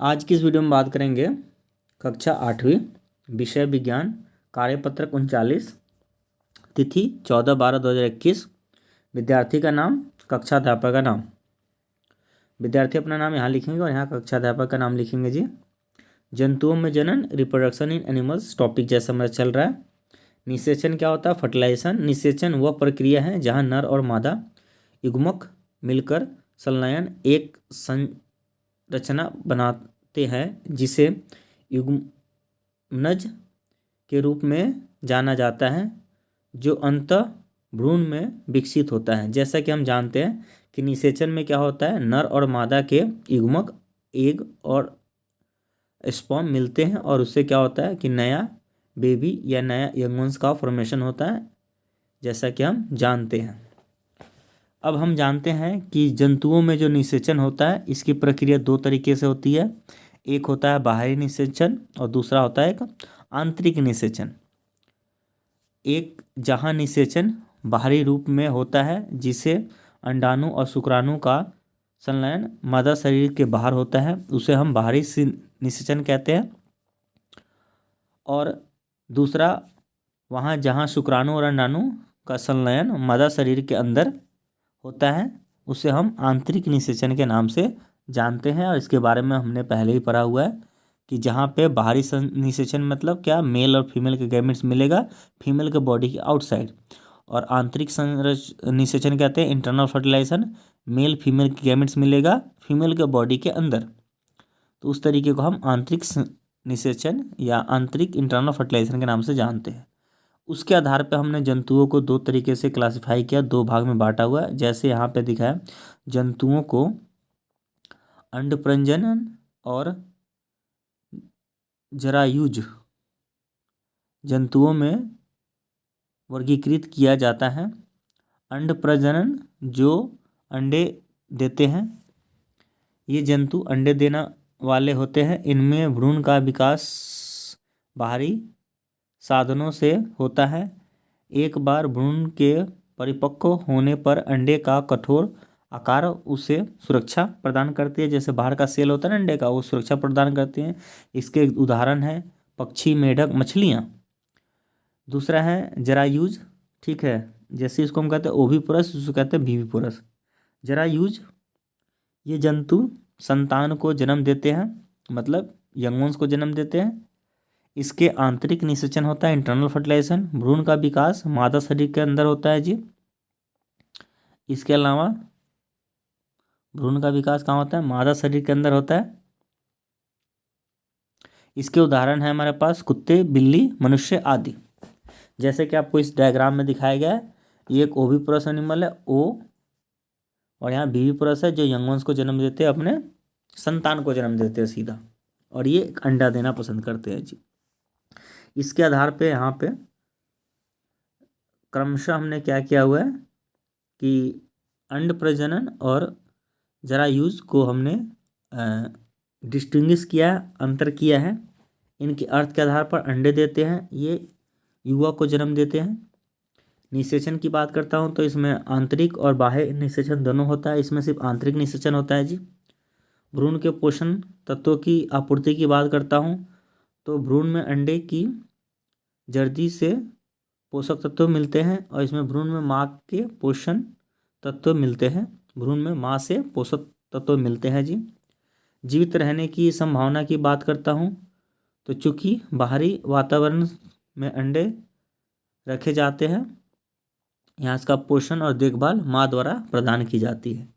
आज की इस वीडियो में बात करेंगे कक्षा 8वीं विषय विज्ञान कार्यपत्रक 39 तिथि 14/12/2021। विद्यार्थी का नाम, कक्षा अध्यापक का नाम। विद्यार्थी अपना नाम यहाँ लिखेंगे और यहाँ कक्षा अध्यापक का नाम लिखेंगे जी। जंतुओं में जनन, रिप्रोडक्शन इन एनिमल्स टॉपिक जैसा हमारा चल रहा है। निषेचन क्या होता है? फर्टिलाइजेशन। निषेचन वह प्रक्रिया है जहाँ नर और मादा युग्मक मिलकर संलयन एक संरचना बनाते हैं जिसे युग्मनज के रूप में जाना जाता है, जो अंतः भ्रूण में विकसित होता है। जैसा कि हम जानते हैं कि निषेचन में क्या होता है, नर और मादा के युग्मक एग और स्पर्म मिलते हैं और उससे क्या होता है कि नया बेबी या नया यंगवंश का फॉर्मेशन होता है, जैसा कि हम जानते हैं। अब हम जानते हैं कि जंतुओं में जो निषेचन होता है इसकी प्रक्रिया दो तरीके से होती है। एक होता है बाहरी निषेचन और दूसरा होता है एक आंतरिक निषेचन। एक जहाँ निषेचन बाहरी रूप में होता है जिसे अंडाणु और शुक्राणु का संलयन मादा शरीर के बाहर होता है, उसे हम बाहरी निषेचन कहते हैं। और दूसरा वहाँ जहाँ शुक्राणु और अंडाणु का संलयन मादा शरीर के अंदर होता है, उसे हम आंतरिक निषेचन के नाम से जानते हैं। और इसके बारे में हमने पहले ही पढ़ा हुआ है कि जहाँ पे बाहरी निषेचन मतलब क्या, मेल और फीमेल के गैमेट्स मिलेगा फीमेल के बॉडी के आउटसाइड, और आंतरिक निषेचन कहते हैं इंटरनल फर्टिलाइजेशन, मेल फीमेल के गैमेट्स मिलेगा फीमेल के बॉडी के अंदर। तो उस तरीके को हम आंतरिक निषेचन या आंतरिक इंटरनल फर्टिलाइजेशन के नाम से जानते हैं। उसके आधार पर हमने जंतुओं को दो तरीके से क्लासिफाई किया, दो भाग में बांटा हुआ है। जैसे यहाँ पे दिखा है, जंतुओं को अंडप्रजनन और जरायुज जंतुओं में वर्गीकृत किया जाता है। अंडप्रजनन जो अंडे देते हैं, ये जंतु अंडे देने वाले होते हैं। इनमें भ्रूण का विकास बाहरी साधनों से होता है। एक बार भ्रूण के परिपक्व होने पर अंडे का कठोर आकार उसे सुरक्षा प्रदान करती है। जैसे बाहर का सेल होता है ना अंडे का, वो सुरक्षा प्रदान करते हैं। इसके उदाहरण है पक्षी, मेढक, मछलियाँ। दूसरा है जरायुज, ठीक है, जैसे इसको हम कहते हैं ओविपोरस, जिसको कहते हैं विविपोरस। जरायुज ये जंतु संतान को जन्म देते हैं, मतलब यंगवंश को जन्म देते हैं। इसके आंतरिक निषेचन होता है इंटरनल फर्टिलाइजेशन। भ्रूण का विकास मादा शरीर के अंदर होता है जी। इसके अलावा भ्रूण का विकास कहाँ होता है? मादा शरीर के अंदर होता है। इसके उदाहरण है हमारे पास कुत्ते, बिल्ली, मनुष्य आदि। जैसे कि आपको इस डायग्राम में दिखाया गया है, ये एक ओविपोरस एनिमल है ओ, और यहाँ विविपोरस है जो यंगवंश को जन्म देते हैं, अपने संतान को जन्म देते हैं सीधा, और ये अंडा देना पसंद करते हैं जी। इसके आधार पे यहाँ पे क्रमशः हमने क्या किया हुआ है कि अंड प्रजनन और जरायुज को हमने डिस्टिंग्विश किया, अंतर किया है। इनके अर्थ के आधार पर अंडे देते हैं, ये युवा को जन्म देते हैं। निषेचन की बात करता हूँ तो इसमें आंतरिक और बाह्य निषेचन दोनों होता है। इसमें सिर्फ आंतरिक निषेचन होता है जी। भ्रूण के पोषण तत्वों की आपूर्ति की बात करता हूँ तो भ्रूण में अंडे की जर्दी से पोषक तत्व मिलते हैं, और इसमें भ्रूण में माँ के पोषण तत्व मिलते हैं। भ्रूण में माँ से पोषक तत्व मिलते हैं जी। जीवित रहने की संभावना की बात करता हूँ तो चूँकि बाहरी वातावरण में अंडे रखे जाते हैं, यहाँ इसका पोषण और देखभाल माँ द्वारा प्रदान की जाती है।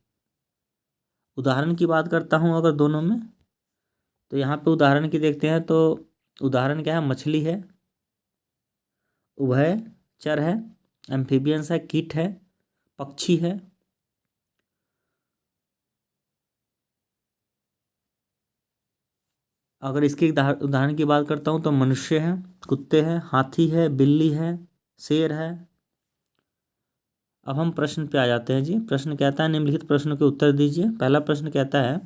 उदाहरण की बात करता हूँ अगर दोनों में, तो यहाँ पे उदाहरण की देखते हैं तो उदाहरण क्या है? मछली है, उभयचर है, एम्फीबियंस है, कीट है, पक्षी है। अगर इसके उदाहरण की बात करता हूँ तो मनुष्य है, कुत्ते हैं, हाथी है, बिल्ली है, शेर है। अब हम प्रश्न पे आ जाते हैं जी। प्रश्न कहता है निम्नलिखित प्रश्नों के उत्तर दीजिए। पहला प्रश्न कहता है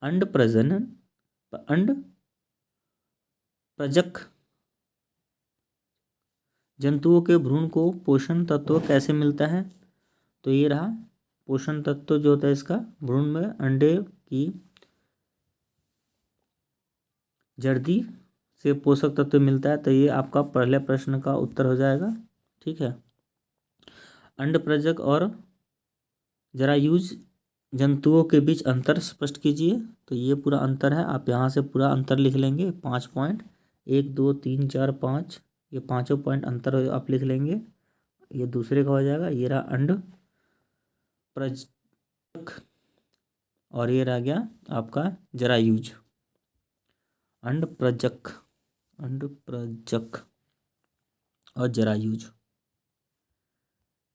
अंड प्रजनन अंड प्रजक जंतुओं के भ्रूण को पोषण तत्व कैसे मिलता है? तो ये रहा पोषण तत्व जो होता है इसका, भ्रूण में अंडे की जर्दी से पोषक तत्व मिलता है, तो ये आपका पहले प्रश्न का उत्तर हो जाएगा। ठीक है। अंडप्रजक और जरायुज जंतुओं के बीच अंतर स्पष्ट कीजिए। तो ये पूरा अंतर है, आप यहाँ से पूरा अंतर लिख लेंगे। 5 पॉइंट, 1 2 3 4 5, ये पाँचों पॉइंट अंतर आप लिख लेंगे। ये दूसरे का हो जाएगा। ये रहा अंडप्रजक और ये रह गया आपका जरायुज। अंडप्रजक और जरायुज।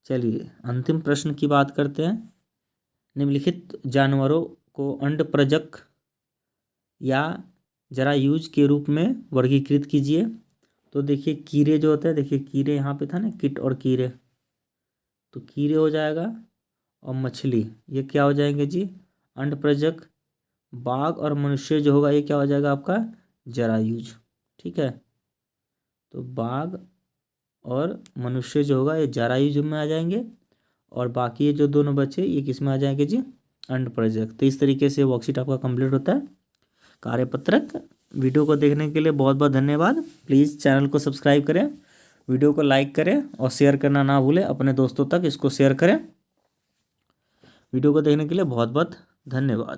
चलिए अंतिम प्रश्न की बात करते हैं। निम्नलिखित जानवरों को अंडप्रजक या जरायुज के रूप में वर्गीकृत कीजिए। तो देखिए कीड़े जो होते हैं, देखिए कीड़े यहाँ पे था ना, कीट और कीड़े, तो कीड़े हो जाएगा। और मछली ये क्या हो जाएंगे जी, अंडप्रजक। बाघ और मनुष्य जो होगा ये क्या हो जाएगा आपका, जरायुज। ठीक है, तो बाघ और मनुष्य जो होगा ये जरायुज में आ जाएंगे, और बाकी ये जो दोनों बच्चे ये किस में आ जाएंगे जी, अंडप्रजक। तो इस तरीके से वर्कशीट आपका कंप्लीट होता है, कार्यपत्रक। वीडियो को देखने के लिए बहुत बहुत धन्यवाद। प्लीज़ चैनल को सब्सक्राइब करें, वीडियो को लाइक करें और शेयर करना ना भूलें, अपने दोस्तों तक इसको शेयर करें। वीडियो को देखने के लिए बहुत बहुत धन्यवाद।